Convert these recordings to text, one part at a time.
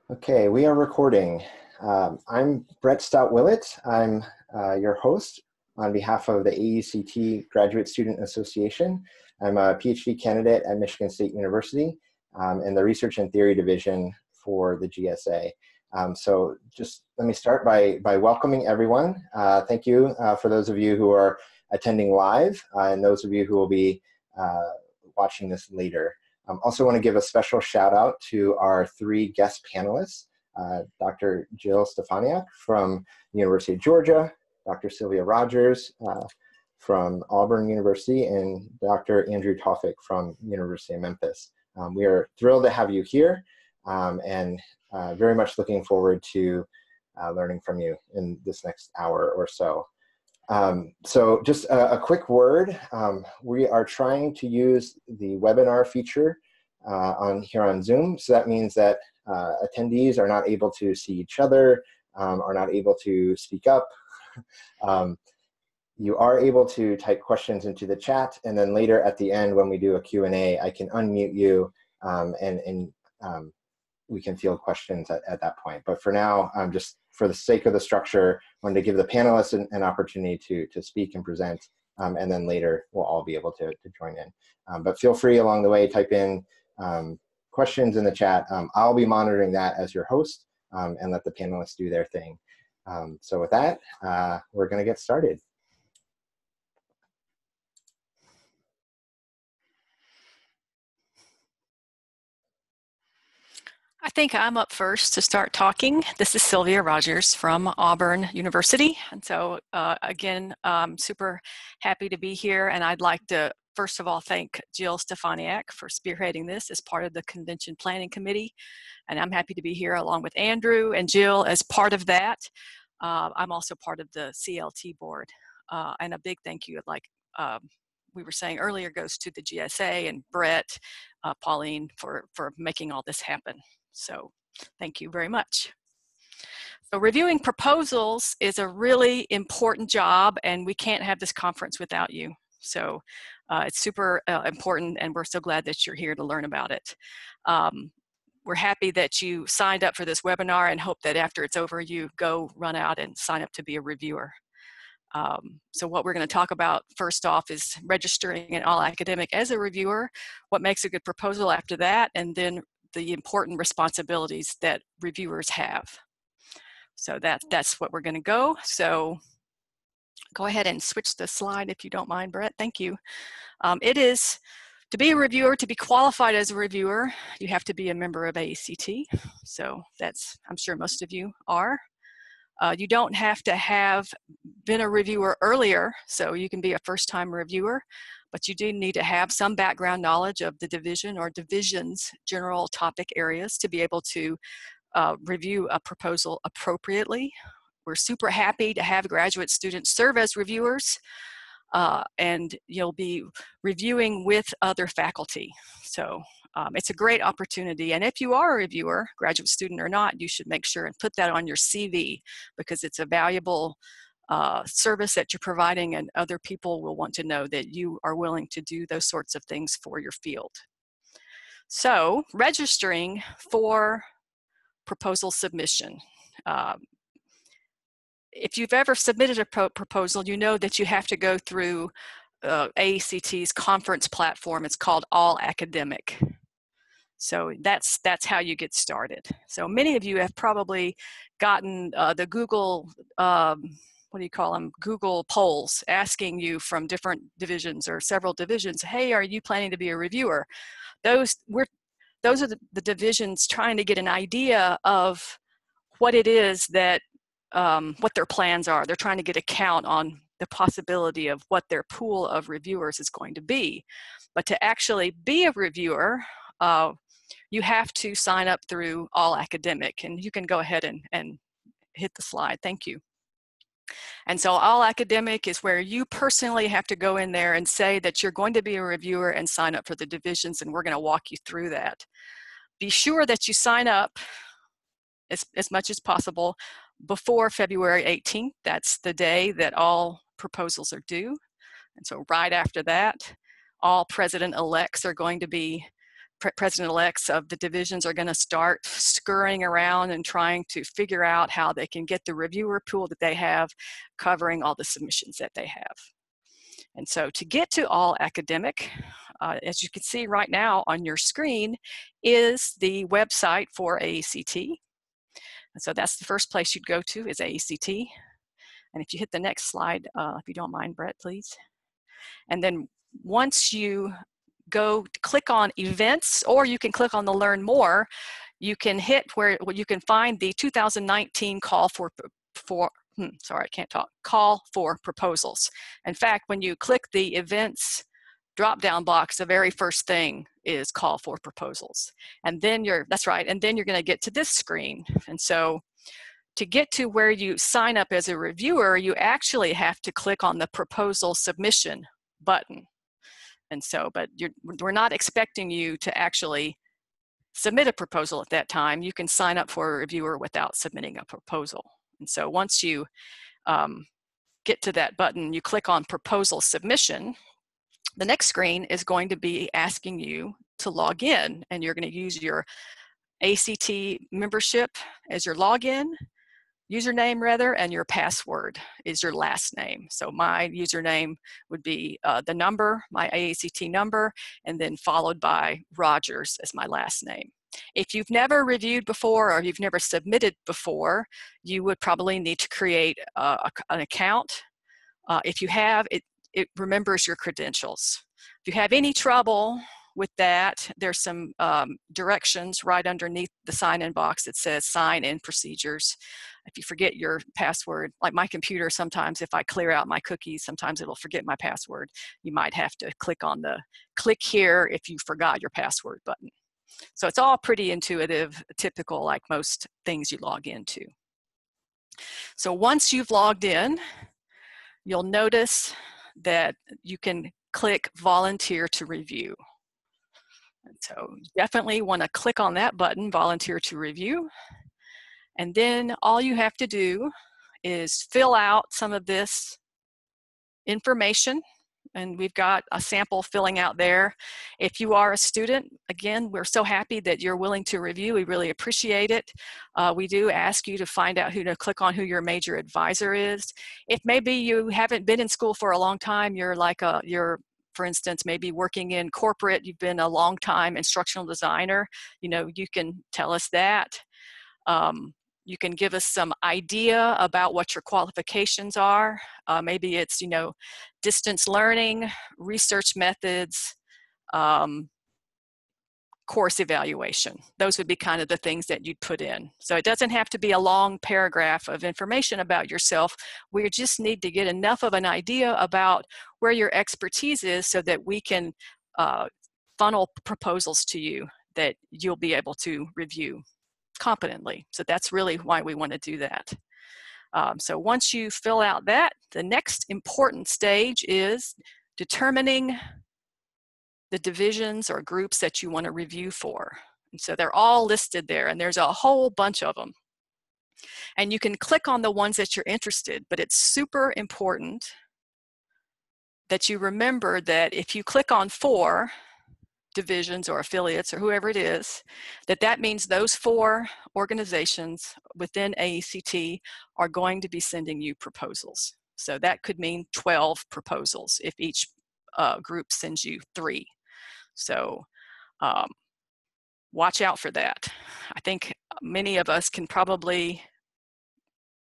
Okay, we are recording. I'm Bret Staudt Willet. I'm your host on behalf of the AECT Graduate Student Association. I'm a PhD candidate at Michigan State University in the Research and Theory Division for the GSA. So just let me start by welcoming everyone. Thank you for those of you who are attending live and those of you who will be watching this later. Also want to give a special shout out to our three guest panelists, Dr. Jill Stefaniak from the University of Georgia, Dr. Sylvia Rogers from Auburn University, and Dr. Andrew Tawfik from University of Memphis. We are thrilled to have you here and very much looking forward to learning from you in this next hour or so. So just a quick word, we are trying to use the webinar feature here on Zoom. So that means that attendees are not able to see each other, are not able to speak up. You are able to type questions into the chat, and then later at the end when we do a Q&A, I can unmute you and we can field questions at that point. But for now, just for the sake of the structure, I wanted to give the panelists an opportunity to speak and present, and then later we'll all be able to join in. But feel free along the way, type in questions in the chat. I'll be monitoring that as your host and let the panelists do their thing. So with that, we're gonna get started. I think I'm up first to start talking. This is Sylvia Rogers from Auburn University. And so again, I'm super happy to be here. And I'd like to, first of all, thank Jill Stefaniak for spearheading this as part of the Convention Planning Committee. And I'm happy to be here along with Andrew and Jill as part of that. I'm also part of the CLT board. And a big thank you, like we were saying earlier, goes to the GSA and Bret, Pauline for making all this happen. So thank you very much. So reviewing proposals is a really important job, and we can't have this conference without you. So it's super important, and we're so glad that you're here to learn about it. We're happy that you signed up for this webinar and hope that after it's over, you go run out and sign up to be a reviewer. So what we're going to talk about first off is registering an all-academic as a reviewer, what makes a good proposal after that, and then the important responsibilities that reviewers have. So that's what we're going to go. So go ahead and switch the slide if you don't mind, Bret. Thank you. It is, to be a reviewer, to be qualified as a reviewer, you have to be a member of AECT. So that's, I'm sure most of you are. You don't have to have been a reviewer earlier, so you can be a first-time reviewer, but you do need to have some background knowledge of the division or division's general topic areas to be able to review a proposal appropriately. We're super happy to have graduate students serve as reviewers, and you'll be reviewing with other faculty. So it's a great opportunity, and if you are a reviewer, graduate student or not, you should make sure and put that on your CV, because it's a valuable service that you're providing, and other people will want to know that you are willing to do those sorts of things for your field. So registering for proposal submission. If you've ever submitted a proposal, you know that you have to go through AECT's conference platform. It's called All Academic. So that's how you get started. So many of you have probably gotten the Google, what do you call them, Google polls asking you from different divisions or several divisions, hey, are you planning to be a reviewer? Those are the divisions trying to get an idea of what it is that, what their plans are. They're trying to get a count on the possibility of what their pool of reviewers is going to be. But to actually be a reviewer, you have to sign up through All Academic, and you can go ahead and hit the slide. Thank you. And so All Academic is where you personally have to go in there and say that you're going to be a reviewer and sign up for the divisions, and we're going to walk you through that. Be sure that you sign up as much as possible before February 18th. That's the day that all proposals are due. And so right after that, all president-elects are going to be president-elects of the divisions are going to start scurrying around and trying to figure out how they can get the reviewer pool that they have covering all the submissions that they have. And so to get to all academic, as you can see right now on your screen, is the website for AECT. And so that's the first place you'd go to is AECT. And if you hit the next slide, if you don't mind, Bret, please. And then once you go click on events, or you can click on the learn more, you can hit where you can find the 2019 call for proposals. In fact, when you click the events drop-down box, the very first thing is call for proposals. And then that's right, and then you're going to get to this screen. And so to get to where you sign up as a reviewer, you actually have to click on the proposal submission button. And so, but we're not expecting you to actually submit a proposal at that time. You can sign up for a reviewer without submitting a proposal. And so once you get to that button, you click on proposal submission. The next screen is going to be asking you to log in, and you're going to use your ACT membership as your login, username rather, and your password is your last name. So my username would be the number, my AACT number, and then followed by Rogers as my last name. If you've never reviewed before or you've never submitted before, you would probably need to create an account. If you have, it remembers your credentials. If you have any trouble with that, there's some directions right underneath the sign-in box that says sign-in procedures. If you forget your password, like my computer, sometimes if I clear out my cookies, sometimes it'll forget my password. You might have to click on the click here if you forgot your password button. So it's all pretty intuitive, typical, like most things you log into. So once you've logged in, you'll notice that you can click volunteer to review. And so you definitely want to click on that button, volunteer to review. And then all you have to do is fill out some of this information. And we've got a sample filling out there. If you are a student, again, we're so happy that you're willing to review. We really appreciate it. We do ask you to find out click on who your major advisor is. If maybe you haven't been in school for a long time, you're for instance, maybe working in corporate, you've been a long time instructional designer, you can tell us that. You can give us some idea about what your qualifications are. Maybe it's, distance learning, research methods, course evaluation. Those would be kind of the things that you'd put in. So it doesn't have to be a long paragraph of information about yourself. We just need to get enough of an idea about where your expertise is so that we can funnel proposals to you that you'll be able to review competently. So that's really why we want to do that. So once you fill out that, the next important stage is determining the divisions or groups that you want to review for. And so they're all listed there, and there's a whole bunch of them. And you can click on the ones that you're interested, but it's super important that you remember that if you click on 4 divisions or affiliates or whoever it is, that means those 4 organizations within AECT are going to be sending you proposals. So that could mean 12 proposals if each group sends you 3. So watch out for that. I think many of us can probably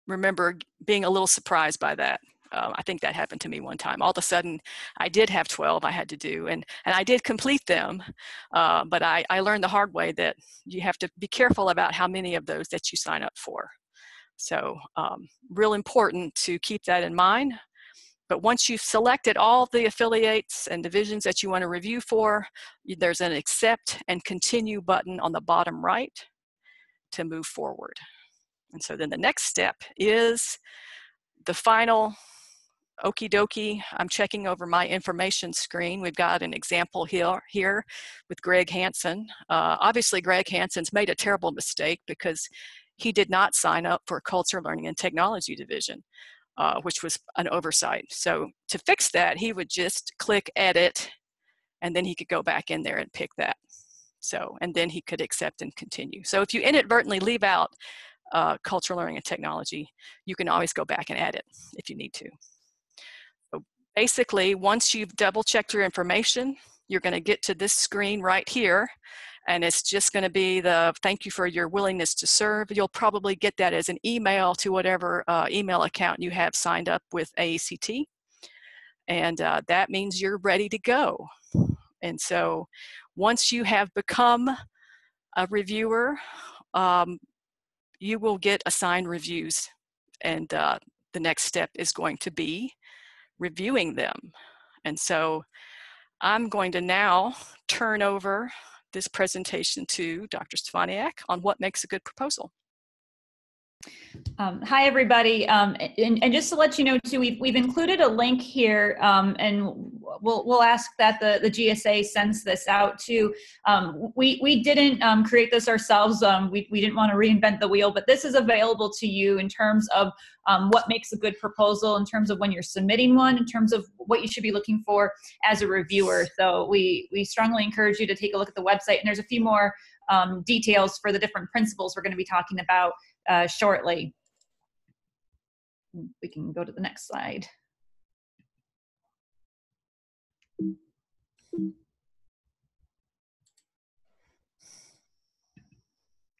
remember being a little surprised by that. I think that happened to me one time. All of a sudden, I did have 12 I had to do, and I did complete them, but I learned the hard way that you have to be careful about how many of those that you sign up for. So real important to keep that in mind. But once you've selected all the affiliates and divisions that you want to review for, there's an accept and continue button on the bottom right to move forward. And so then the next step is the final okie dokie. I'm checking over my information screen. We've got an example here with Greg Hansen. Obviously, Greg Hansen's made a terrible mistake because he did not sign up for Culture, Learning, and Technology Division, which was an oversight. So to fix that, he would just click Edit, and then he could go back in there and pick that. So, and then he could accept and continue. So if you inadvertently leave out cultural learning and technology, you can always go back and add it if you need to. So basically, once you've double checked your information, you're going to get to this screen right here, and it's just going to be the thank you for your willingness to serve. You'll probably get that as an email to whatever email account you have signed up with AECT, and that means you're ready to go. And so once you have become a reviewer, you will get assigned reviews, and the next step is going to be reviewing them. And so I'm going to now turn over this presentation to Dr. Stefaniak on what makes a good proposal. Hi, everybody. And just to let you know, too, we've included a link here, and we'll ask that the GSA sends this out too. We didn't create this ourselves. We didn't want to reinvent the wheel, but this is available to you in terms of what makes a good proposal, in terms of when you're submitting one, in terms of what you should be looking for as a reviewer. So we strongly encourage you to take a look at the website, and there's a few more details for the different principles we're going to be talking about shortly. We can go to the next slide.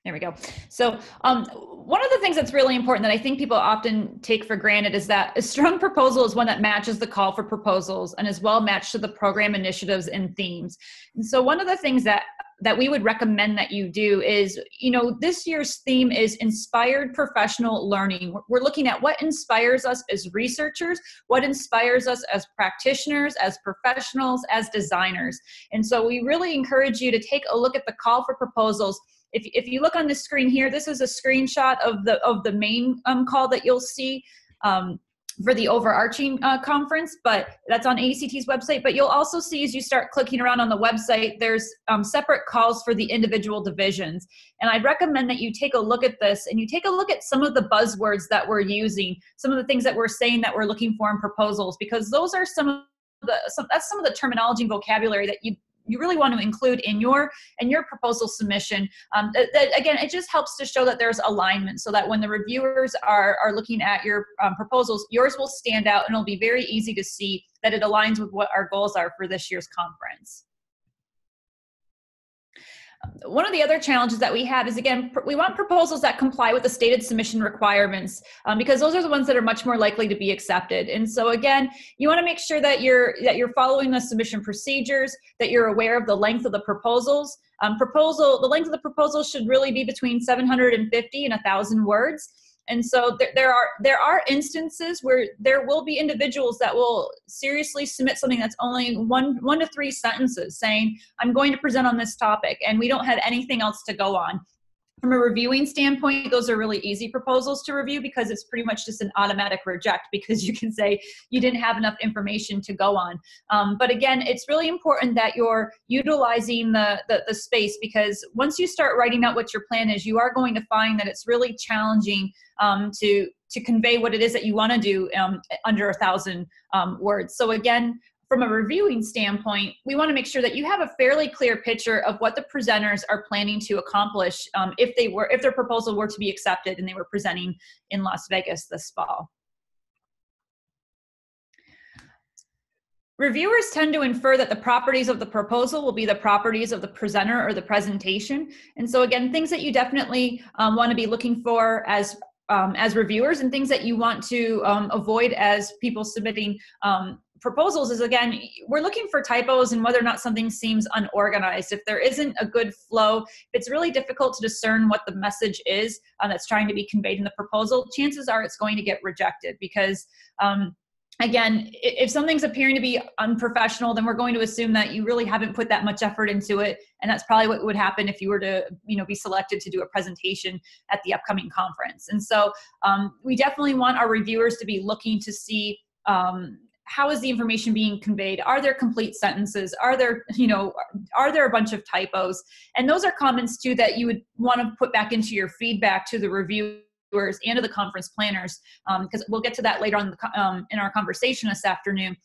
There we go. So one of the things that's really important that I think people often take for granted is that a strong proposal is one that matches the call for proposals and is well matched to the program initiatives and themes. And so one of the things that we would recommend that you do is, this year's theme is inspired professional learning. We're looking at what inspires us as researchers, what inspires us as practitioners, as professionals, as designers. And so we really encourage you to take a look at the call for proposals. If you look on the screen here, this is a screenshot of the main call that you'll see for the overarching conference, but that's on AECT's website. But you'll also see, as you start clicking around on the website, there's separate calls for the individual divisions. And I'd recommend that you take a look at this and you take a look at some of the buzzwords that we're using, some of the things that we're saying that we're looking for in proposals, because those are that's some of the terminology and vocabulary that you really want to include in your proposal submission. Again, it just helps to show that there's alignment, so that when the reviewers are looking at your proposals, yours will stand out, and it'll be very easy to see that it aligns with what our goals are for this year's conference. One of the other challenges that we have is, again, we want proposals that comply with the stated submission requirements, because those are the ones that are much more likely to be accepted. And so, again, you want to make sure that you're following the submission procedures, that you're aware of the length of the proposals. The length of the proposal should really be between 750 and 1,000 words. And so there are instances where there will be individuals that will seriously submit something that's only one to 3 sentences saying, I'm going to present on this topic, and we don't have anything else to go on. From a reviewing standpoint, those are really easy proposals to review, because it's pretty much just an automatic reject, because you can say you didn't have enough information to go on. But again, it's really important that you're utilizing the space, because once you start writing out what your plan is, you are going to find that it's really challenging to convey what it is that you want to do under 1,000 words. So again, from a reviewing standpoint, we want to make sure that you have a fairly clear picture of what the presenters are planning to accomplish if their proposal were to be accepted and they were presenting in Las Vegas this fall. Reviewers tend to infer that the properties of the proposal will be the properties of the presenter or the presentation. And so again, things that you definitely want to be looking for as reviewers, and things that you want to avoid as people submitting proposals is, again, we're looking for typos and whether or not something seems unorganized. If there isn't a good flow, if it's really difficult to discern what the message is that's trying to be conveyed in the proposal, chances are it's going to get rejected, because again, if something's appearing to be unprofessional, then we're going to assume that you really haven't put that much effort into it. And that's probably what would happen if you were to, be selected to do a presentation at the upcoming conference. And so we definitely want our reviewers to be looking to see how is the information being conveyed? Are there complete sentences? Are there a bunch of typos? And those are comments too that you would want to put back into your feedback to the reviewer and to the conference planners, because we'll get to that later on in our conversation this afternoon.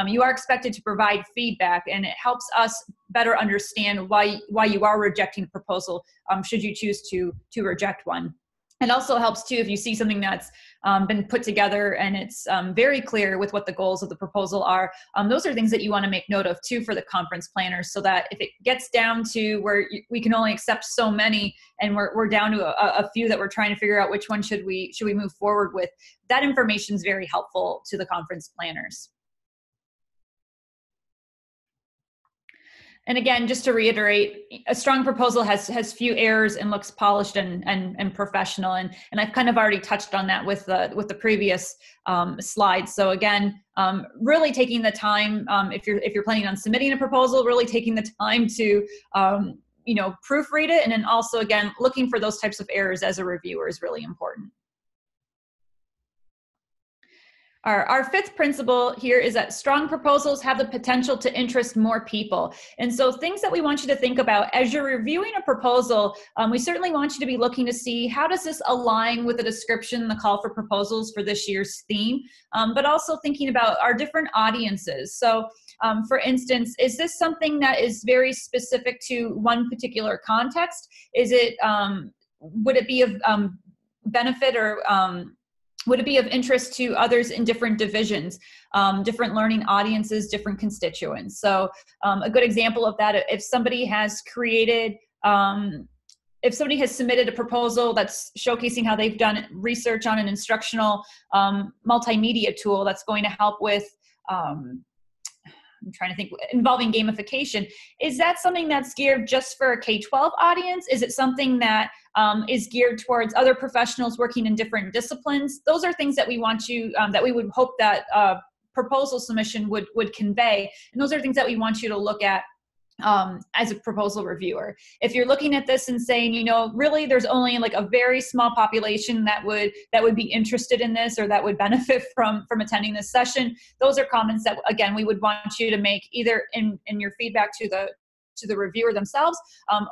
You are expected to provide feedback, and it helps us better understand why you are rejecting a proposal, should you choose to reject one. It also helps too if you see something that's been put together and it's very clear with what the goals of the proposal are. Those are things that you want to make note of too for the conference planners, so that if it gets down to where we can only accept so many and we're down to a few that we're trying to figure out which one should we move forward with, that information is very helpful to the conference planners. And again, just to reiterate, a strong proposal has few errors and looks polished and professional. And I've kind of already touched on that with the previous slides. So again, really taking the time, if you're planning on submitting a proposal, really taking the time to proofread it, and then also again looking for those types of errors as a reviewer is really important. Our fifth principle here is that strong proposals have the potential to interest more people. And so things that we want you to think about as you're reviewing a proposal, we certainly want you to be looking to see how does this align with the description, the call for proposals for this year's theme, but also thinking about our different audiences. So for instance, is this something that is very specific to one particular context? Is it, would it be of benefit or would it be of interest to others in different divisions, different learning audiences, different constituents? So a good example of that, if somebody has created, if somebody has submitted a proposal that's showcasing how they've done research on an instructional multimedia tool that's going to help with, I'm trying to think, involving gamification, is that something that's geared just for a K-12 audience? Is it something that is geared towards other professionals working in different disciplines? Those are things that we want you, that we would hope that proposal submission would convey. And those are things that we want you to look at as a proposal reviewer. If you're looking at this and saying, really there's only like a very small population that would be interested in this or that would benefit from attending this session, those are comments that again we would want you to make either in your feedback to the reviewer themselves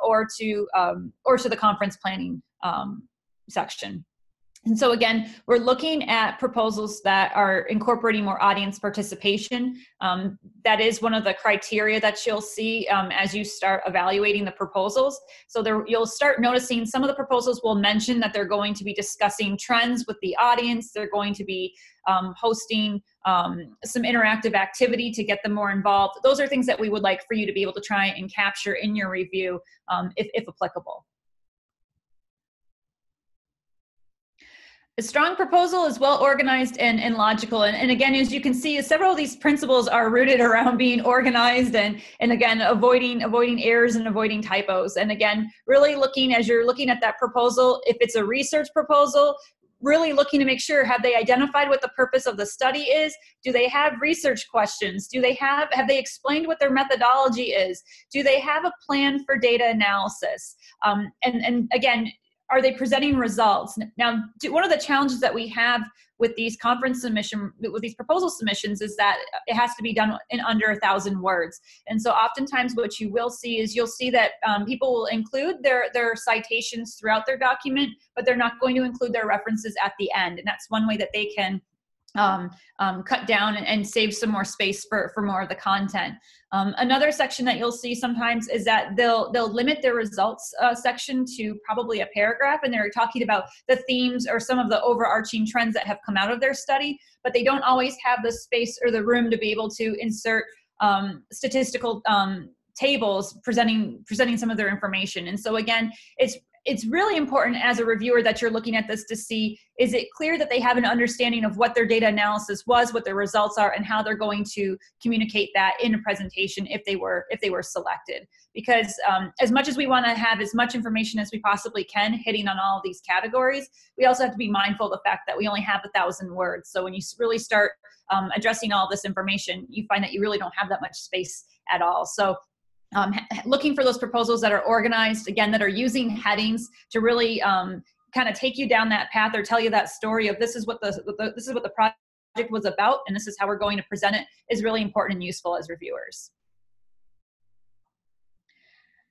or to the conference planning section. And so again, we're looking at proposals that are incorporating more audience participation. That is one of the criteria that you'll see as you start evaluating the proposals. So you'll start noticing some of the proposals will mention that they're going to be discussing trends with the audience. They're going to be hosting some interactive activity to get them more involved. Those are things that we would like for you to be able to try and capture in your review if applicable. A strong proposal is well organized and logical. And again, as you can see, several of these principles are rooted around being organized and again, avoiding errors and avoiding typos. And again, really looking, as you're looking at that proposal, if it's a research proposal, really looking to make sure, have they identified what the purpose of the study is? Do they have research questions? Have they explained what their methodology is? Do they have a plan for data analysis? And again, are they presenting results? Now, one of the challenges that we have with these with these proposal submissions is that it has to be done in under 1,000 words. And so oftentimes what you will see is you'll see that people will include their citations throughout their document, but they're not going to include their references at the end. And that's one way that they can cut down and save some more space for more of the content. Another section that you'll see sometimes is that they'll limit their results section to probably a paragraph, and they're talking about the themes or some of the overarching trends that have come out of their study, but they don't always have the space or the room to be able to insert statistical tables presenting some of their information. And so again, it's really important as a reviewer that you're looking at this to see, is it clear that they have an understanding of what their data analysis was, what their results are, and how they're going to communicate that in a presentation if they were selected. Because as much as we want to have as much information as we possibly can hitting on all of these categories, we also have to be mindful of the fact that we only have 1,000 words. So when you really start addressing all this information, you find that you really don't have that much space at all. So looking for those proposals that are organized, again, that are using headings to really kind of take you down that path or tell you that story of this is what the project was about, and this is how we're going to present it, is really important and useful as reviewers.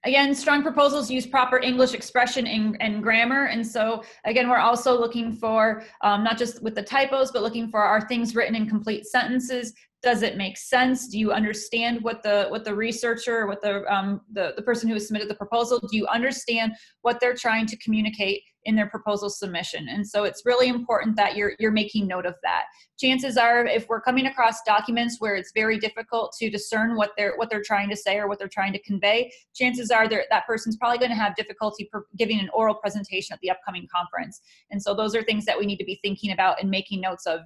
Again, strong proposals use proper English expression and grammar. And so again, we're also looking for, not just with the typos, but looking for, are things written in complete sentences? Does it make sense? Do you understand what the researcher, what the person who has submitted the proposal, do you understand what they're trying to communicate in their proposal submission? And so it's really important that you're making note of that. Chances are, if we're coming across documents where it's very difficult to discern what they're trying to say or what they're trying to convey, chances are that person's probably going to have difficulty giving an oral presentation at the upcoming conference. And so those are things that we need to be thinking about and making notes of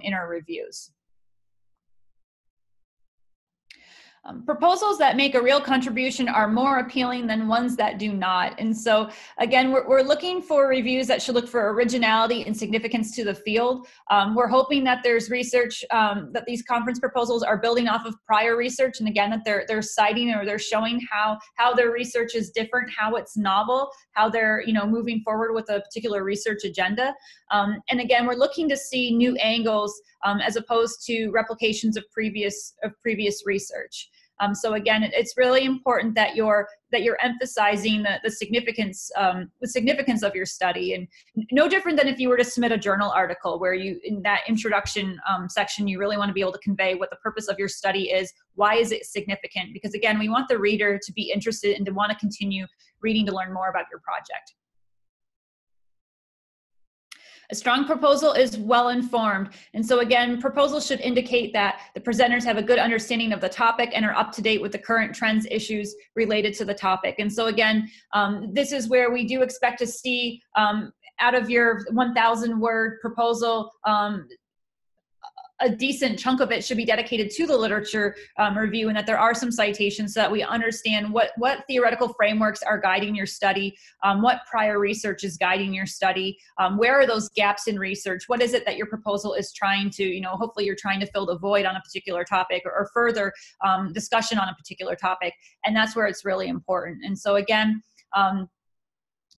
in our reviews. Proposals that make a real contribution are more appealing than ones that do not. And so again, we're looking for reviews that should look for originality and significance to the field. We're hoping that there's research, that these conference proposals are building off of prior research, and again, that they're citing or they're showing how their research is different, how it's novel, how they're moving forward with a particular research agenda. And again, we're looking to see new angles as opposed to replications of previous research. So again, it's really important that you're emphasizing the significance of your study, and no different than if you were to submit a journal article, where in that introduction section, you really want to be able to convey what the purpose of your study is. Why is it significant? Because again, we want the reader to be interested and to want to continue reading to learn more about your project. A strong proposal is well-informed. And so again, proposals should indicate that the presenters have a good understanding of the topic and are up to date with the current trends, issues related to the topic. And so again, this is where we do expect to see out of your 1,000-word proposal, a decent chunk of it should be dedicated to the literature review, and that there are some citations so that we understand what theoretical frameworks are guiding your study, what prior research is guiding your study, where are those gaps in research, what is it that your proposal is trying to, hopefully you're trying to fill the void on a particular topic, or further discussion on a particular topic, and that's where it's really important. And so again,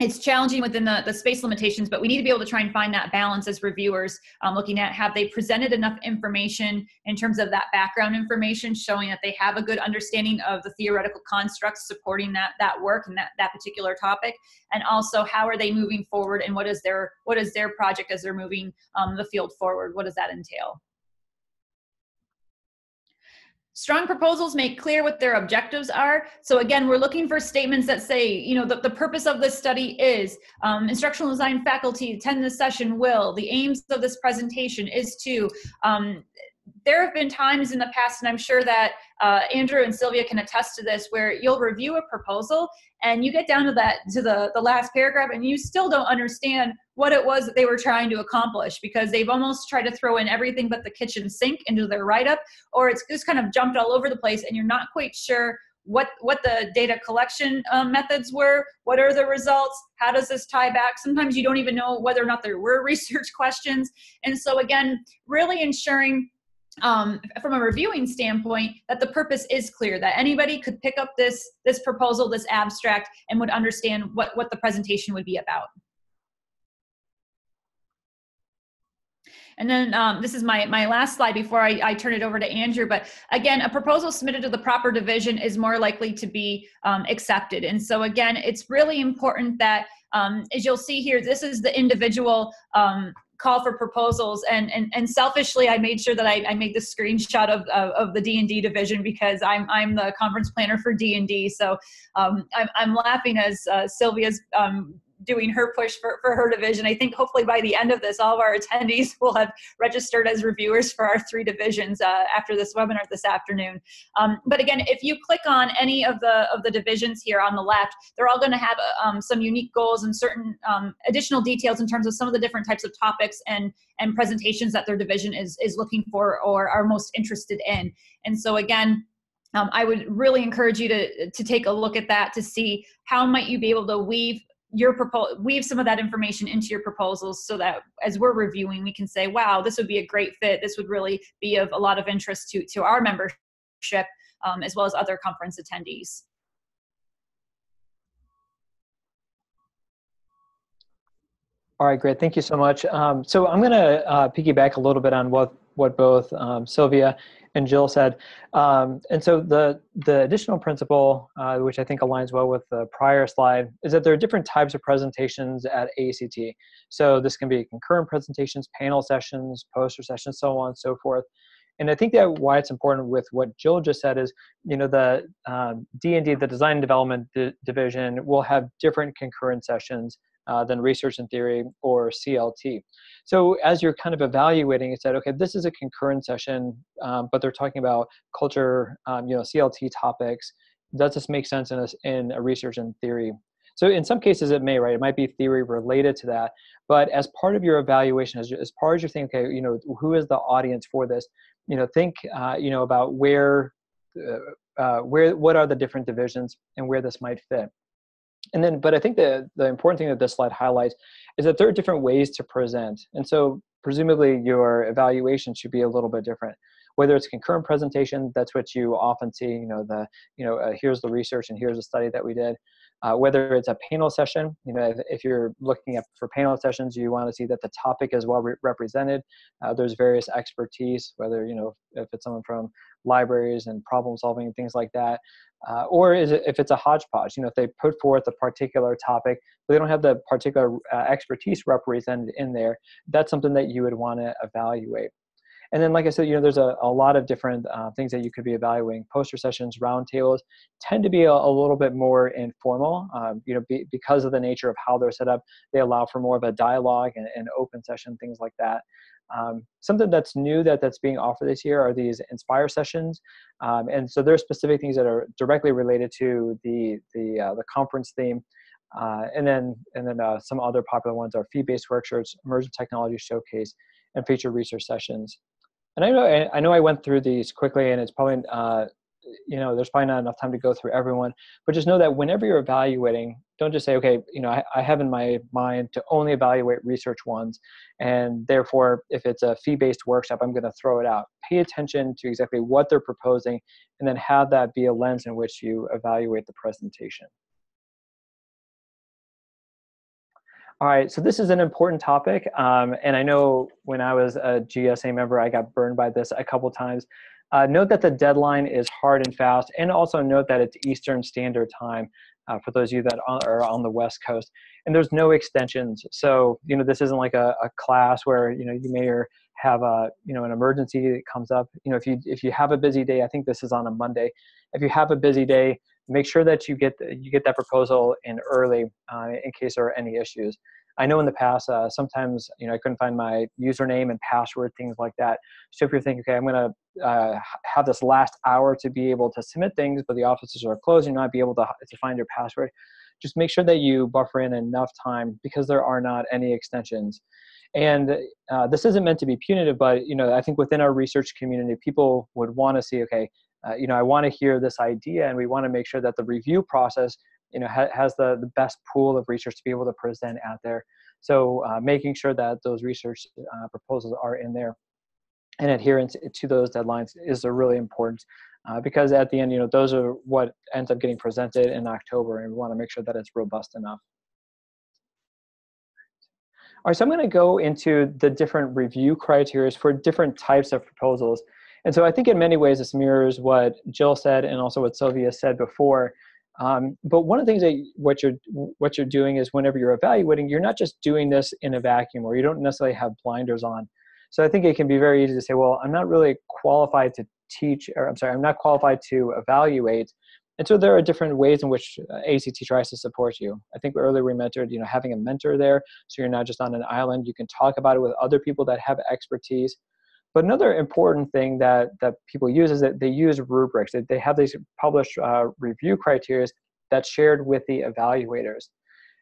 it's challenging within the space limitations, but we need to be able to try and find that balance as reviewers, looking at, have they presented enough information in terms of that background information, showing that they have a good understanding of the theoretical constructs supporting that work and that particular topic, and also how are they moving forward, and what is their project as they're moving the field forward? What does that entail? Strong proposals make clear what their objectives are. So again, we're looking for statements that say, the purpose of this study is instructional design faculty attend this session will. The aims of this presentation is to. There have been times in the past, and I'm sure that Andrew and Sylvia can attest to this, where you'll review a proposal and you get down to the last paragraph and you still don't understand what it was that they were trying to accomplish, because they've almost tried to throw in everything but the kitchen sink into their write-up, or it's just kind of jumped all over the place and you're not quite sure what the data collection methods were, what are the results, how does this tie back? Sometimes you don't even know whether or not there were research questions. And so again, really ensuring from a reviewing standpoint that the purpose is clear, that anybody could pick up this proposal, this abstract, and would understand what the presentation would be about. And then this is my last slide before I turn it over to Andrew. But again, a proposal submitted to the proper division is more likely to be accepted. And so again, it's really important that, as you'll see here, this is the individual call for proposals, and selfishly I made sure that I made the screenshot of the D&D division, because I'm the conference planner for D&D. So I'm laughing as Sylvia's doing her push for her division. I think hopefully by the end of this, all of our attendees will have registered as reviewers for our 3 divisions after this webinar this afternoon. But again, if you click on any of the divisions here on the left, they're all going to have some unique goals and certain additional details in terms of some of the different types of topics and presentations that their division is looking for or are most interested in. And so again, I would really encourage you to take a look at that to see how might you be able to weave some of that information into your proposals, so that as we're reviewing, we can say, wow, this would be a great fit. This would really be of a lot of interest to our membership, as well as other conference attendees. All right, great. Thank you so much. So I'm going to piggyback a little bit on what both Sylvia and Jill said. And so the additional principle, which I think aligns well with the prior slide, is that there are different types of presentations at AECT. So this can be concurrent presentations, panel sessions, poster sessions, so on and so forth. And I think that why it's important with what Jill just said is, the D&D, the Design and Development Division, will have different concurrent sessions than Research and Theory or CLT. So as you're kind of evaluating, it said, okay, this is a concurrent session, but they're talking about culture, CLT topics. Does this make sense in a Research and Theory? So in some cases it may, right? It might be theory related to that, but as part of your evaluation, as far as you're thinking, okay, who is the audience for this? Think, about what are the different divisions and where this might fit. And then, but I think the important thing that this slide highlights is that there are different ways to present. And so presumably your evaluation should be a little bit different. Whether it's concurrent presentation, that's what you often see, here's the research and here's the study that we did. Whether it's a panel session, if you're looking for panel sessions, you want to see that the topic is well represented. There's various expertise, whether, if it's someone from libraries and problem solving and things like that, or if it's a hodgepodge, if they put forth a particular topic, but they don't have the particular expertise represented in there, that's something that you would want to evaluate. And then, like I said, there's a lot of different things that you could be evaluating. Poster sessions, roundtables tend to be a little bit more informal, because of the nature of how they're set up. They allow for more of a dialogue and open session, things like that. Something that's new that's being offered this year are these Inspire sessions. And so there are specific things that are directly related to the conference theme. And then some other popular ones are fee-based workshops, emerging technology showcase, and featured research sessions. And I know I went through these quickly, and it's probably, there's probably not enough time to go through everyone, but just know that whenever you're evaluating, don't just say, okay, I have in my mind to only evaluate research ones, and therefore, if it's a fee-based workshop, I'm going to throw it out. Pay attention to exactly what they're proposing, and then have that be a lens in which you evaluate the presentation. All right, so this is an important topic, and I know when I was a GSA member, I got burned by this a couple times. Note that the deadline is hard and fast, and also note that it's Eastern Standard Time for those of you that are on the West Coast, and there's no extensions. So, this isn't like a class where, you may have an emergency that comes up. If you have a busy day, I think this is on a Monday. If you have a busy day, make sure that you get that proposal in early in case there are any issues. I know in the past, sometimes, I couldn't find my username and password, things like that. So if you're thinking, okay, I'm going to have this last hour to be able to submit things, but the offices are closed, you're not be able to find your password, just make sure that you buffer in enough time, because there are not any extensions. And this isn't meant to be punitive, but, I think within our research community, people would want to see, okay, I want to hear this idea, and we want to make sure that the review process, has the best pool of research to be able to present out there. So making sure that those research proposals are in there and adherence to those deadlines is really important, because at the end, those are what ends up getting presented in October, and we want to make sure that it's robust enough. All right, so I'm going to go into the different review criteria for different types of proposals. And so I think in many ways this mirrors what Jill said and also what Sylvia said before. But one of the things that what you're doing is whenever you're evaluating, you're not just doing this in a vacuum, or you don't necessarily have blinders on. So I think it can be very easy to say, well, I'm not really qualified to teach, or I'm not qualified to evaluate. And so there are different ways in which AECT tries to support you. I think earlier we mentored, having a mentor there, so you're not just on an island. You can talk about it with other people that have expertise. But another important thing that people use is that they use rubrics. They have these published review criteria that's shared with the evaluators.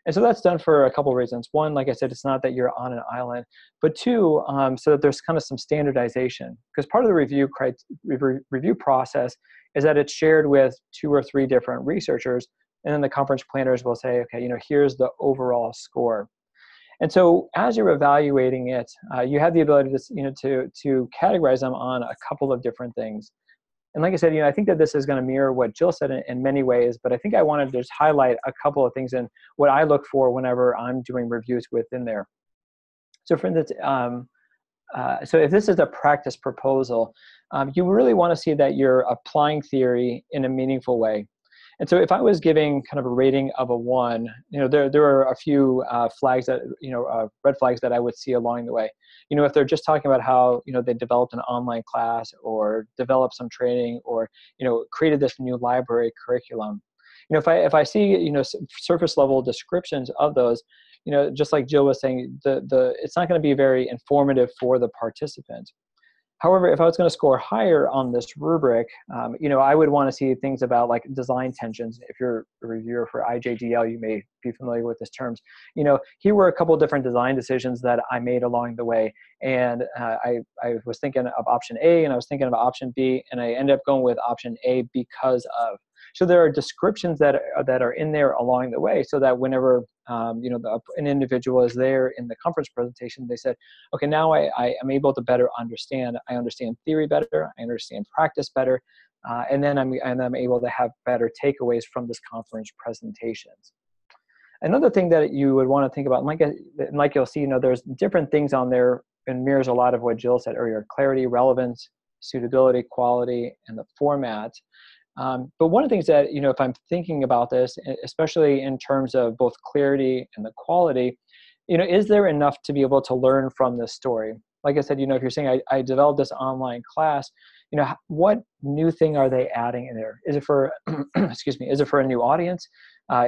And so that's done for a couple of reasons. One, like I said, it's not that you're on an island, but two, so that there's kind of some standardization. Because part of the review process is that it's shared with 2 or 3 different researchers, and then the conference planners will say, okay, here's the overall score. And so as you're evaluating it, you have the ability to categorize them on a couple of different things. And like I said, I think that this is going to mirror what Jill said in many ways, but I think I wanted to just highlight a couple of things and what I look for whenever I'm doing reviews within there. So for instance, So if this is a practice proposal, you really want to see that you're applying theory in a meaningful way. And so if I was giving kind of a rating of a 1, there are a few flags that, red flags that I would see along the way. If they're just talking about how, they developed an online class or developed some training or, created this new library curriculum. If I see, surface level descriptions of those, just like Jill was saying, it's not going to be very informative for the participant. However, if I was going to score higher on this rubric, I would want to see things about like design tensions. If you're a reviewer for IJDL, you may be familiar with this terms. Here were a couple of different design decisions that I made along the way. And I was thinking of option A and I was thinking of option B, and I ended up going with option A because of. So there are descriptions that are in there along the way, so that whenever an individual is there in the conference presentation, they said, okay, now I am able to better understand. I understand theory better. I understand practice better, and then I'm able to have better takeaways from this conference presentations. Another thing that you would want to think about, like you'll see, there's different things on there, and mirrors a lot of what Jill said earlier: clarity, relevance, suitability, quality, and the format. But one of the things that, if I'm thinking about this, especially in terms of both clarity and the quality, is there enough to be able to learn from this story? Like I said, if you're saying I developed this online class, what new thing are they adding in there? Is it for, excuse me, is it for a new audience?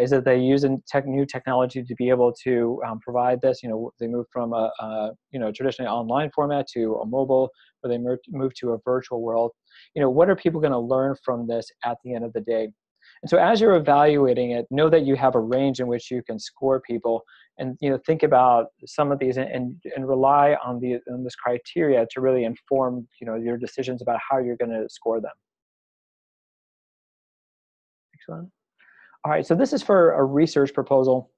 Is it they using new technology to be able to provide this? They moved from a traditionally online format to a mobile, or they moved to a virtual world. What are people going to learn from this at the end of the day? And so as you're evaluating it, know that you have a range in which you can score people, and think about some of these and rely on this criteria to really inform your decisions about how you're going to score them. Next one. All right, so this is for a research proposal,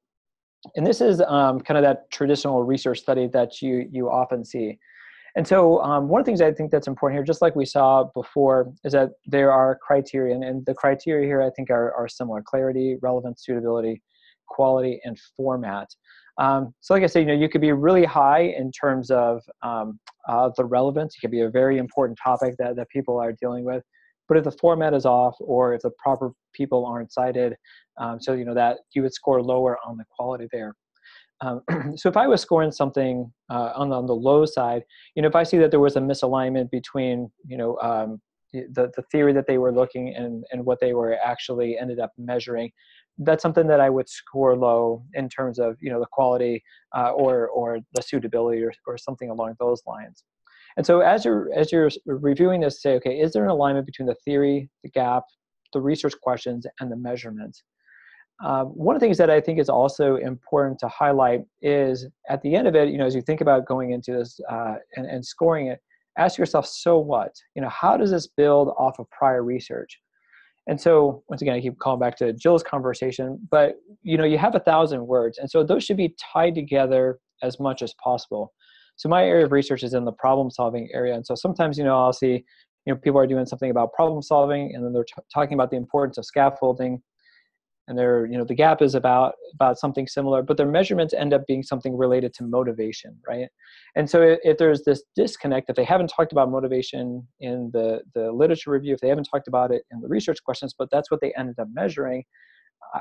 and this is kind of that traditional research study that you often see. And so one of the things I think that's important here, just like we saw before, is that there are criteria, and the criteria here I think are similar: clarity, relevance, suitability, quality, and format. So like I said, you could be really high in terms of the relevance. It could be a very important topic that people are dealing with. But if the format is off, or if the proper people aren't cited, so that you would score lower on the quality there. So if I was scoring something on the low side, if I see that there was a misalignment between the theory that they were looking and what they were actually ended up measuring, that's something that I would score low in terms of the quality or the suitability or something along those lines. And so as you're reviewing this, say, okay, is there an alignment between the theory, the gap, the research questions, and the measurements? One of the things that I think is also important to highlight is at the end of it, as you think about going into this and scoring it, ask yourself, so what? How does this build off of prior research? And so once again, I keep calling back to Jill's conversation, but you have 1,000 words, and so those should be tied together as much as possible. So my area of research is in the problem solving area, and so sometimes I'll see people are doing something about problem solving, and then they're talking about the importance of scaffolding, and they're the gap is about something similar, but their measurements end up being something related to motivation, right? And so if there's this disconnect, if they haven't talked about motivation in the literature review, if they haven't talked about it in the research questions, but that's what they ended up measuring,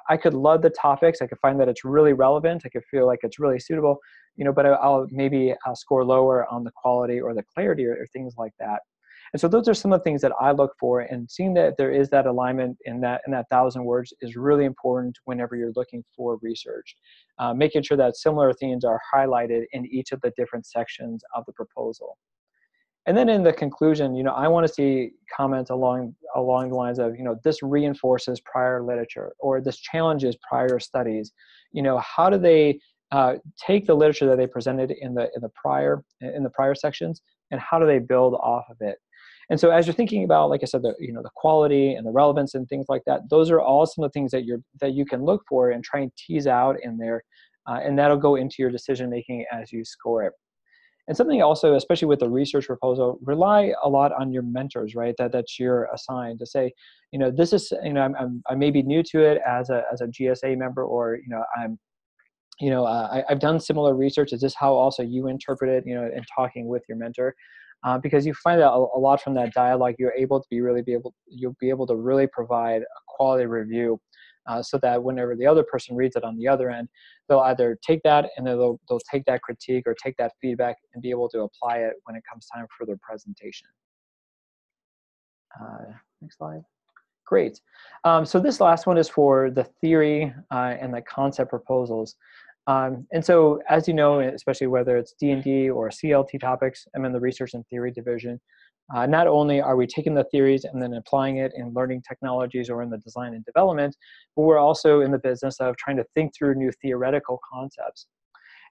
I could love the topics. I could find that it's really relevant. I could feel like it's really suitable, but I'll score lower on the quality or the clarity or things like that. And so those are some of the things that I look for, and seeing that there is that alignment in that 1,000 words is really important whenever you're looking for research. Making sure that similar themes are highlighted in each of the different sections of the proposal. And then in the conclusion, I want to see comments along the lines of, this reinforces prior literature, or this challenges prior studies. How do they take the literature that they presented in the prior sections, and how do they build off of it? And so as you're thinking about, like I said, the quality and the relevance and things like that, those are all some of the things that you can look for and try and tease out in there, and that'll go into your decision making as you score it. And something also, especially with the research proposal, rely a lot on your mentors, right? That you're assigned to say, this is, I may be new to it as a GSA member, or I'm I've done similar research. Is this how also you interpret it, in talking with your mentor? Because you find out a lot from that dialogue, you'll be able to really provide a quality review, so that whenever the other person reads it on the other end, they'll either take that and they'll take that critique or take that feedback and be able to apply it when it comes time for their presentation. Next slide. Great. So this last one is for the theory and the concept proposals. And so, as you know, especially whether it's D&D or CLT topics, I'm in the research and theory division. Not only are we taking the theories and then applying it in learning technologies or in the design and development, but we're also in the business of trying to think through new theoretical concepts.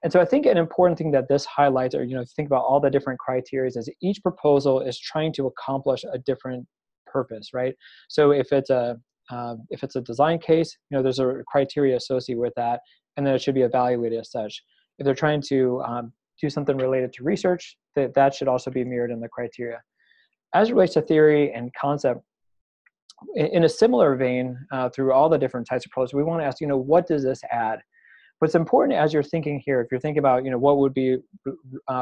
And so I think an important thing that this highlights, or think about all the different criteria, is each proposal is trying to accomplish a different purpose, right? So if it's a design case, there's a criteria associated with that, and then it should be evaluated as such. If they're trying to do something related to research, that should also be mirrored in the criteria. As it relates to theory and concept, in a similar vein, through all the different types of proposals, we want to ask, what does this add? What's important as you're thinking here, if you're thinking about, what would be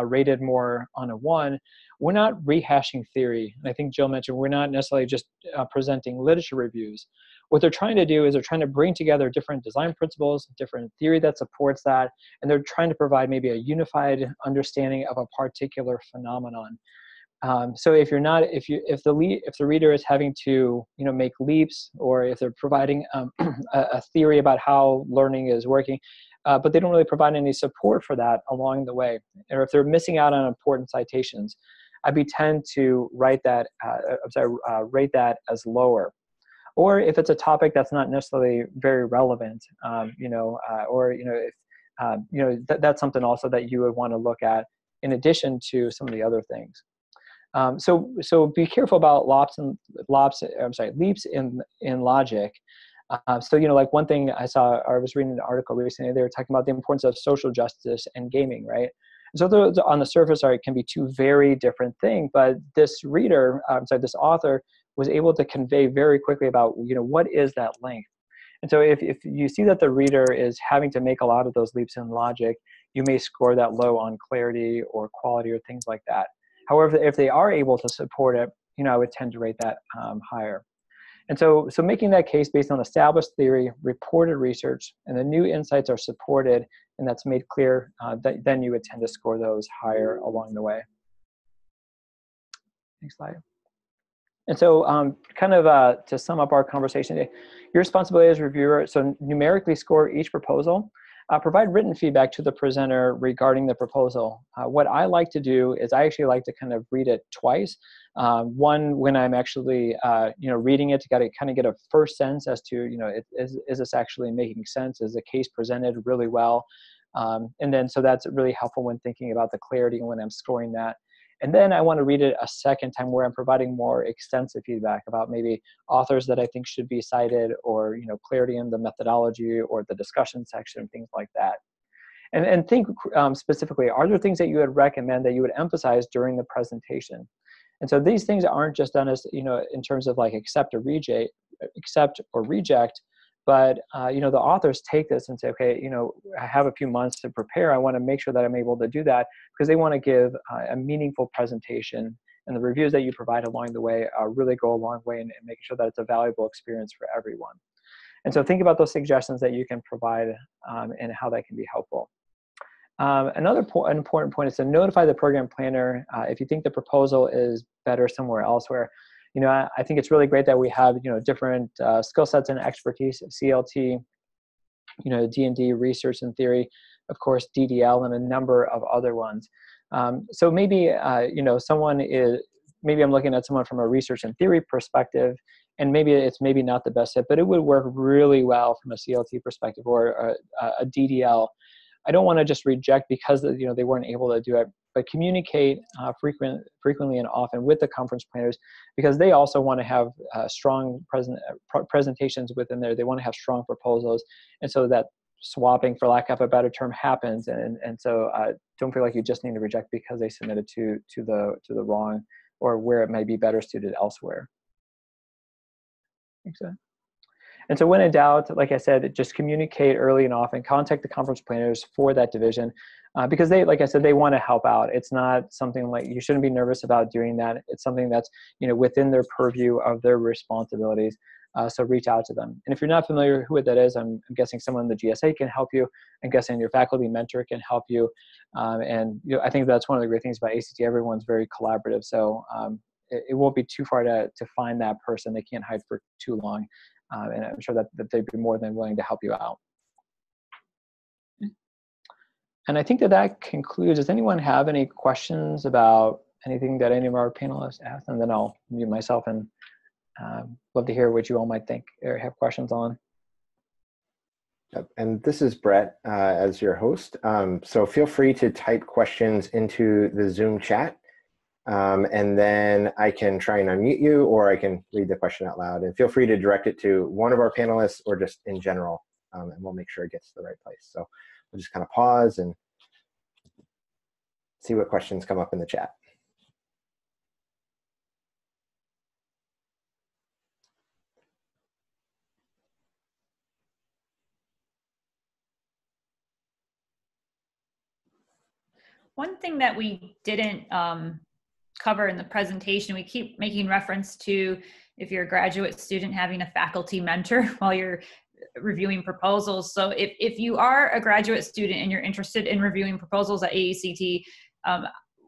rated more on a 1, we're not rehashing theory. And I think Jill mentioned we're not necessarily just presenting literature reviews. What they're trying to do is they're trying to bring together different design principles, different theory that supports that, and they're trying to provide maybe a unified understanding of a particular phenomenon. So if the reader is having to make leaps, or if they're providing a theory about how learning is working, but they don't really provide any support for that along the way, or if they're missing out on important citations, I'd be tend to rate that as lower. Or if it's a topic that's not necessarily very relevant, that's something also that you would want to look at in addition to some of the other things. So be careful about leaps in logic. So like one thing I was reading an article recently, they were talking about the importance of social justice and gaming, right? So those on the surface it can be two very different things, but this author was able to convey very quickly about what is that link. And so if you see that the reader is having to make a lot of those leaps in logic, you may score that low on clarity or quality or things like that. However, if they are able to support it, I would tend to rate that higher. And so making that case based on established theory, reported research, and the new insights are supported, and that's made clear, then you would tend to score those higher along the way. Next slide. And so to sum up our conversation today, your responsibility as a reviewer, so numerically score each proposal. Provide written feedback to the presenter regarding the proposal. What I like to do is I actually like to kind of read it twice. One, when I'm actually reading it to kind of get a first sense as to is this actually making sense? Is the case presented really well? And then so that's really helpful when thinking about the clarity and when I'm scoring that. And then I want to read it a second time where I'm providing more extensive feedback about maybe authors that I think should be cited, or clarity in the methodology or the discussion section, things like that. And think specifically, are there things that you would recommend that you would emphasize during the presentation? And so these things aren't just done as in terms of like accept or reject, but the authors take this and say, okay, I have a few months to prepare. I want to make sure that I'm able to do that, because they want to give a meaningful presentation, and the reviews that you provide along the way really go a long way in making sure that it's a valuable experience for everyone. And so think about those suggestions that you can provide and how that can be helpful. Another important point is to notify the program planner if you think the proposal is better somewhere elsewhere. I think it's really great that we have, different skill sets and expertise, CLT, D&D, research and theory, of course, DDL, and a number of other ones. So maybe, maybe I'm looking at someone from a research and theory perspective, and maybe it's not the best fit, but it would work really well from a CLT perspective or a DDL. I don't want to just reject because they weren't able to do it, but communicate frequently and often with the conference planners, because they also want to have strong presentations within there. They want to have strong proposals, and so that swapping, for lack of a better term, happens. And so don't feel like you just need to reject because they submitted to the wrong, or where it may be better suited elsewhere. And so when in doubt, like I said, just communicate early and often, contact the conference planners for that division, because they, like I said, they want to help out. It's not something like, you shouldn't be nervous about doing that. It's something that's, within their purview of their responsibilities. So reach out to them. And if you're not familiar who that is, I'm guessing someone in the GSA can help you. I'm guessing your faculty mentor can help you. And I think that's one of the great things about ACT. Everyone's very collaborative. So it won't be too far to find that person. They can't hide for too long. And I'm sure that they'd be more than willing to help you out. And I think that concludes. Does anyone have any questions about anything that any of our panelists asked? And then I'll mute myself and love to hear what you all might think or have questions on. And this is Bret as your host. So feel free to type questions into the Zoom chat. And then I can try and unmute you, or I can read the question out loud. And feel free to direct it to one of our panelists or just in general, and we'll make sure it gets to the right place. So we'll just kind of pause and see what questions come up in the chat. One thing that we didn't cover in the presentation, we keep making reference to, if you're a graduate student, having a faculty mentor while you're reviewing proposals. So if you are a graduate student and you're interested in reviewing proposals at AECT,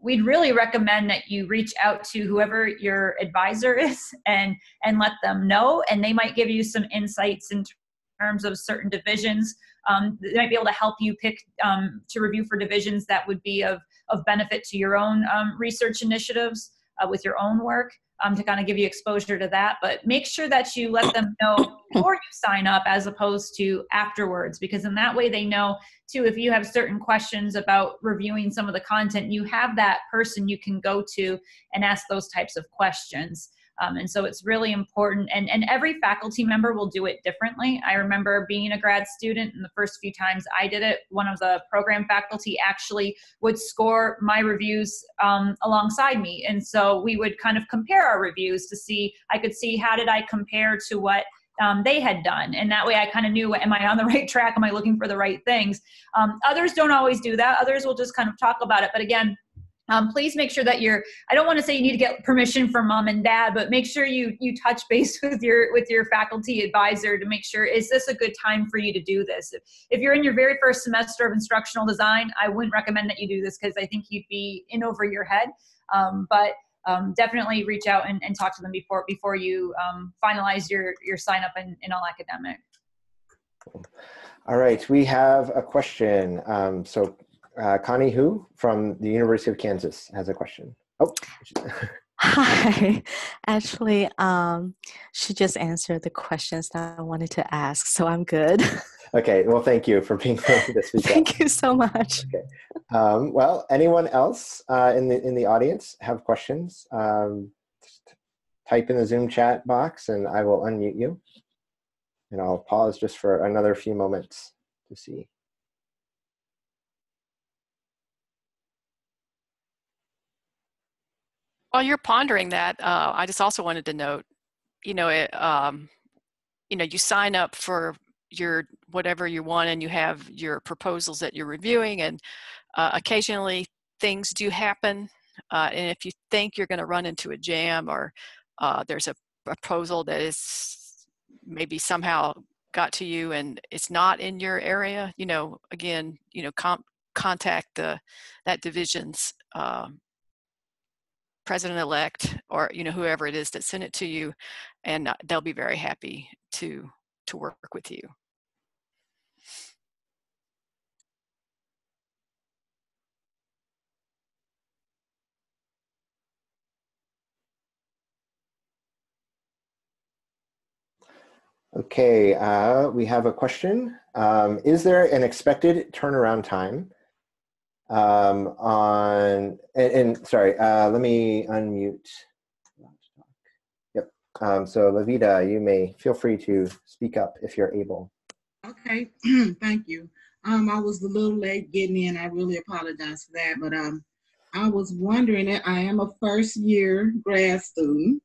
we'd really recommend that you reach out to whoever your advisor is and let them know, and they might give you some insights in terms of certain divisions. They might be able to help you pick to review for divisions that would be of benefit to your own research initiatives with your own work, to kind of give you exposure to that. But make sure that you let them know before you sign up as opposed to afterwards, because in that way they know too, if you have certain questions about reviewing some of the content, you have that person you can go to and ask those types of questions. And so it's really important, and every faculty member will do it differently. I remember being a grad student, and the first few times I did it, one of the program faculty actually would score my reviews alongside me. And so we would kind of compare our reviews to see, I could see how did I compare to what they had done. And that way I kind of knew, am I on the right track? Am I looking for the right things? Others don't always do that. Others will just kind of talk about it. But again, please make sure that I don't want to say you need to get permission from mom and dad, but make sure you touch base with your faculty advisor to make sure, is this a good time for you to do this? If you're in your very first semester of instructional design, I wouldn't recommend that you do this, because I think you'd be in over your head. But definitely reach out and talk to them before you finalize your sign up in all academic. All right, we have a question. Connie Hu from the University of Kansas has a question. Oh. Hi. Actually, she just answered the questions that I wanted to ask, so I'm good. Okay, well, thank you for being willing to speak up. Thank you so much. Okay. Well, anyone else in the audience have questions? Just type in the Zoom chat box and I will unmute you. And I'll pause just for another few moments to see. While you're pondering that, I just also wanted to note, you sign up for your whatever you want, and you have your proposals that you're reviewing, and occasionally things do happen. And if you think you're going to run into a jam, or there's a proposal that is maybe somehow got to you and it's not in your area, again, contact that division's president-elect, or whoever it is that sent it to you, and they'll be very happy to work with you. Okay, we have a question. Is there an expected turnaround time sorry, let me unmute. Yep. So Lavita, you may feel free to speak up if you're able. Okay, thank you. I was a little late getting in. I really apologize for that, but I was wondering, I am a first year grad student,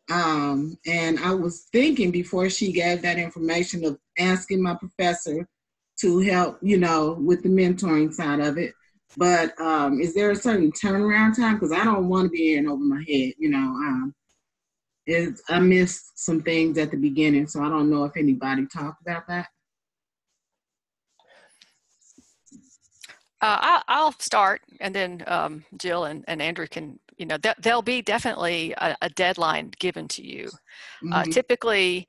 And I was thinking before she gave that information of asking my professor to help, with the mentoring side of it. But is there a certain turnaround time? Because I don't want to be in over my head, I missed some things at the beginning, so I don't know if anybody talked about that. I'll start, and then Jill and Andrew can, there'll be definitely a deadline given to you. Mm-hmm. Typically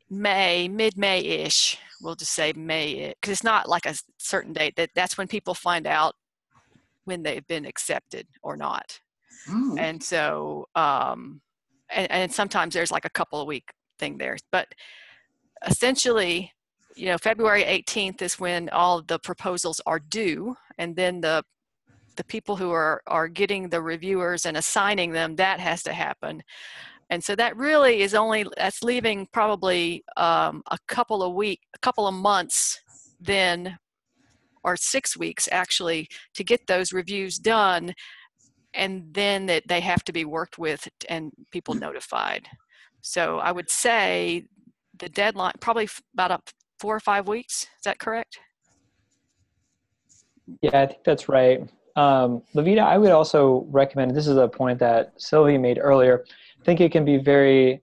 mid-May-ish, we'll just say May, because it's not like a certain date. That's when people find out when they've been accepted or not. Oh. And so, and sometimes there's like a couple of week thing there, but essentially, February 18th is when all the proposals are due, and then the people who are getting the reviewers and assigning them, that has to happen. And so that really is that's leaving probably a couple of months then, or 6 weeks actually, to get those reviews done, and then that they have to be worked with and people notified. So I would say the deadline, probably about 4 or 5 weeks. Is that correct? Yeah, I think that's right. Levita, I would also recommend, this is a point that Sylvia made earlier, I think it can be very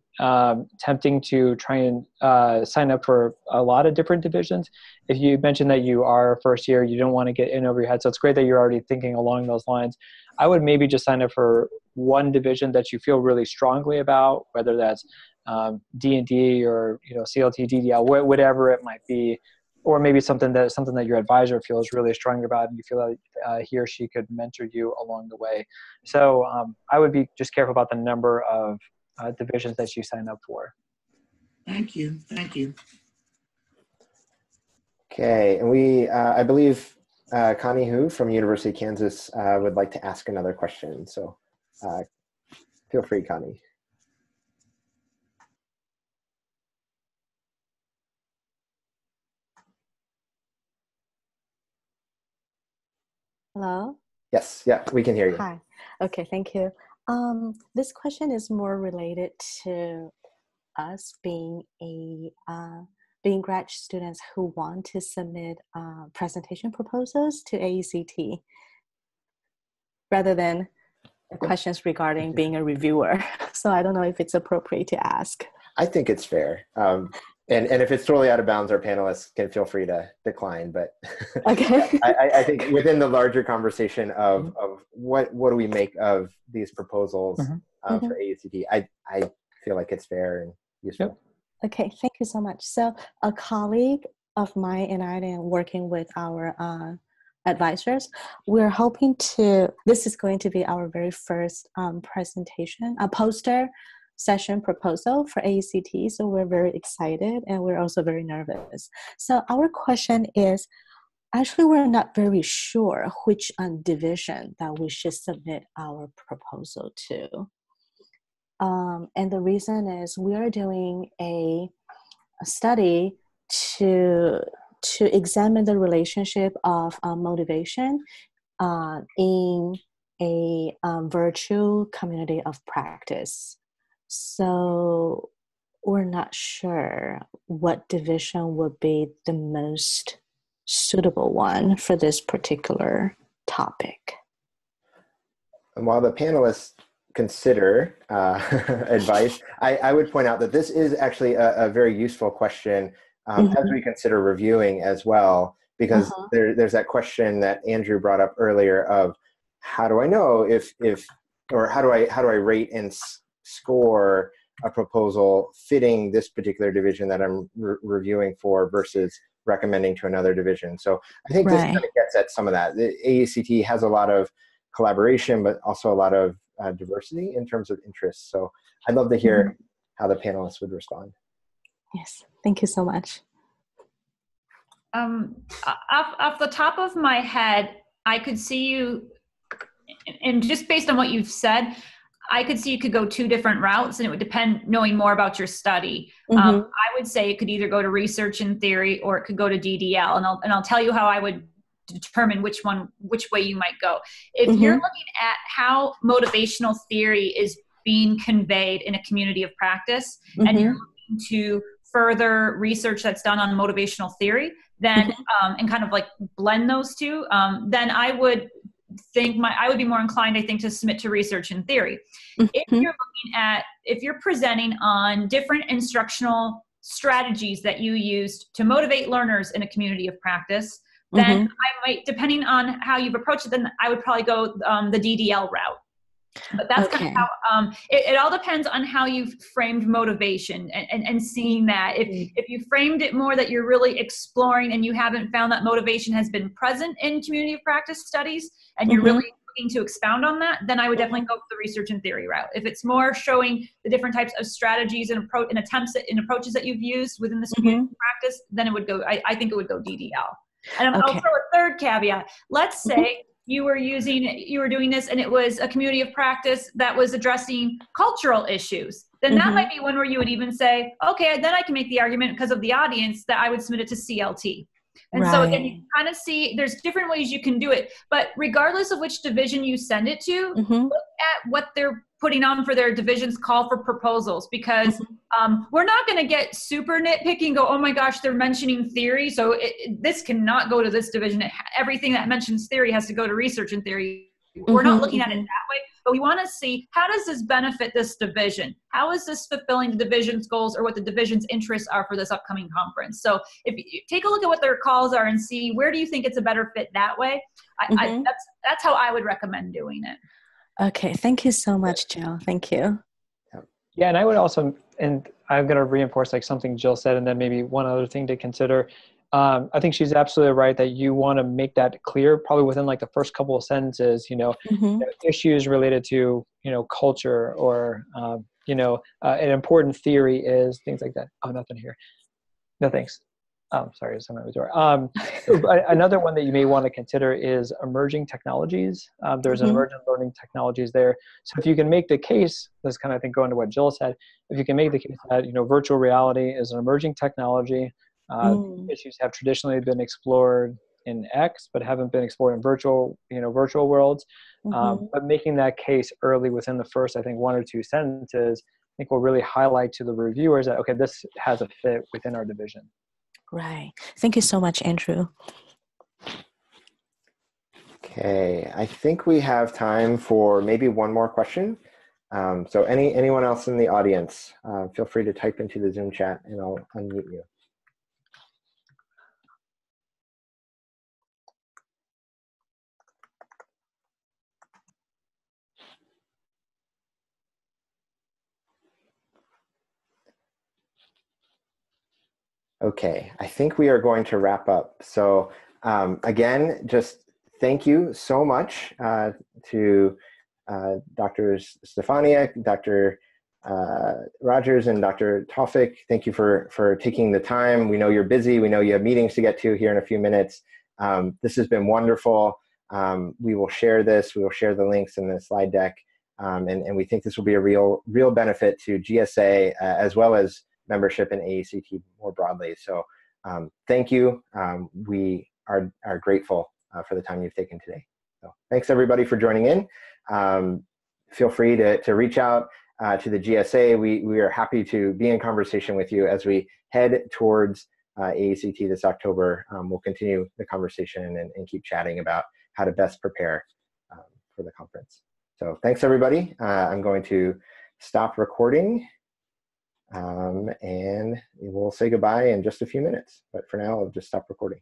tempting to try and sign up for a lot of different divisions. If you mentioned that you are first year, you don't want to get in over your head, so it's great that you're already thinking along those lines. I would maybe just sign up for one division that you feel really strongly about, whether that's D&D or CLT, DDL, whatever it might be, or maybe something that your advisor feels really strong about, and you feel that he or she could mentor you along the way. So I would be just careful about the number of divisions that you sign up for. Thank you. Okay, and I believe Connie Hu from University of Kansas would like to ask another question. So feel free, Connie. Hello? Yes, yeah, we can hear you. Hi. Okay, thank you. This question is more related to us being grad students who want to submit presentation proposals to AECT, rather than questions regarding being a reviewer. So I don't know if it's appropriate to ask. I think it's fair. And if it's totally out of bounds, our panelists can feel free to decline. But Okay. I think within the larger conversation of what do we make of these proposals for AECT, I feel like it's fair and useful. Yep. Okay, thank you so much. So a colleague of mine and I am working with our advisors. We're hoping this is going to be our very first presentation, a poster session proposal for AECT. So we're very excited and we're also very nervous. So our question is, actually we're not very sure which division that we should submit our proposal to. And the reason is we are doing a study to examine the relationship of motivation in a virtual community of practice. So we're not sure what division would be the most suitable one for this particular topic. And while the panelists consider advice, I would point out that this is actually a very useful question as we consider reviewing as well, because there's that question that Andrew brought up earlier of how do I know or how do I rate and score a proposal fitting this particular division that I'm reviewing for versus recommending to another division. So I think this kind of gets at some of that. The AECT has a lot of collaboration, but also a lot of diversity in terms of interests. So I'd love to hear how the panelists would respond. Yes, thank you so much. Off the top of my head, I could see you, and just based on what you've said, I could see you could go 2 different routes, and it would depend, knowing more about your study. I would say it could either go to research and theory, or it could go to DDL, and I'll tell you how I would determine which way you might go. If you're looking at how motivational theory is being conveyed in a community of practice, Mm-hmm. and you're looking to further research that's done on motivational theory, then and kind of like blend those two, then I would be more inclined, I think, to submit to research and theory. If you're presenting on different instructional strategies that you used to motivate learners in a community of practice, then I might, depending on how you've approached it, then I would probably go the DDL route. But that's kind of how, it all depends on how you've framed motivation and seeing that. If you framed it more that you're really exploring and you haven't found that motivation has been present in community of practice studies and you're really looking to expound on that, then I would definitely go with the research and theory route. If it's more showing the different types of strategies and approaches that you've used within this community of practice, then it would go, I think it would go DDL. And I'll throw a third caveat. Let's say you were doing this and it was a community of practice that was addressing cultural issues. Then that might be one where you would even say, okay, then I can make the argument because of the audience that I would submit it to CLT. And so again, you kind of see there's different ways you can do it, but regardless of which division you send it to, look at what they're putting on for their division's call for proposals, because we're not going to get super nitpicky and go, oh my gosh, they're mentioning theory, so this cannot go to this division. Everything that mentions theory has to go to research and theory. We're not looking at it that way, but we want to see, how does this benefit this division? How is this fulfilling the division's goals or what the division's interests are for this upcoming conference? So if you take a look at what their calls are and see, where do you think it's a better fit that way? That's how I would recommend doing it. Okay, thank you so much, Jill. Thank you. Yeah, and I would also, and I'm going to reinforce like something Jill said, and then maybe one other thing to consider. I think she's absolutely right that you want to make that clear, probably within like the first couple of sentences, issues related to, culture or, an important theory is things like that. Oh, nothing here. No, thanks. Oh, sorry, someone at the door. Another one that you may want to consider is emerging technologies. There's emergent learning technologies there. So if you can make the case, this kind of, I think, going to what Jill said, if you can make the case that, virtual reality is an emerging technology, issues have traditionally been explored in X, but haven't been explored in virtual worlds. But making that case early within the first, I think, one or two sentences, I think will really highlight to the reviewers that, okay, this has a fit within our division. Right. Thank you so much, Andrew. Okay, I think we have time for maybe one more question. So anyone else in the audience, feel free to type into the Zoom chat and I'll unmute you. Okay, I think we are going to wrap up. So again, just thank you so much to Dr. Stefaniak, Dr. Rogers, and Dr. Tawfik. Thank you for taking the time. We know you're busy. We know you have meetings to get to here in a few minutes. This has been wonderful. We will share this. We will share the links in the slide deck. And we think this will be a real benefit to GSA as well as membership in AECT more broadly. So thank you. We are grateful for the time you've taken today. So thanks everybody for joining in. Feel free to reach out to the GSA. We are happy to be in conversation with you as we head towards AECT this October. We'll continue the conversation and keep chatting about how to best prepare for the conference. So thanks everybody. I'm going to stop recording. And we'll say goodbye in just a few minutes. But for now, I'll just stop recording.